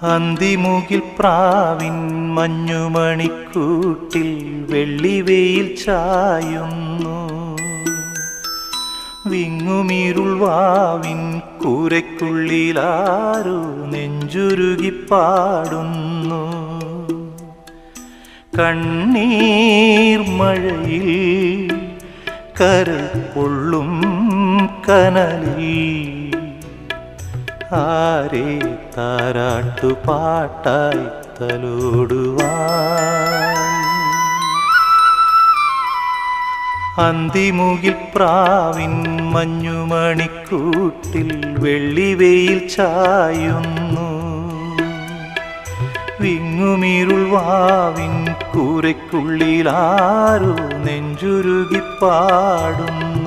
അന്തിമുകിൽ പ്രാവിൻ മഞ്ഞുമണിക്കൂട്ടിൽ വെള്ളിവെയിൽ ചായുന്നു. വിങ്ങുമീരുൾ വാവിൻ കൂരയ്ക്കുള്ളിലാരോ നെഞ്ചുരുകി പാടുന്നു. കണ്ണീർ മഴയിൽ കരൾ പൊള്ളും കനലിൽ ആരെ താരാട്ടുപാട്ടായി തലോടുവാൻ. അന്തിമുകിൽ പ്രാവിൻ മഞ്ഞുമണിക്കൂട്ടിൽ വെള്ളിവെയിൽ ചായുന്നു. വിങ്ങുമീരുൾ വാവിൻ കൂരയ്ക്കുള്ളിലാരോ നെഞ്ചുരുകി പാടുന്നു.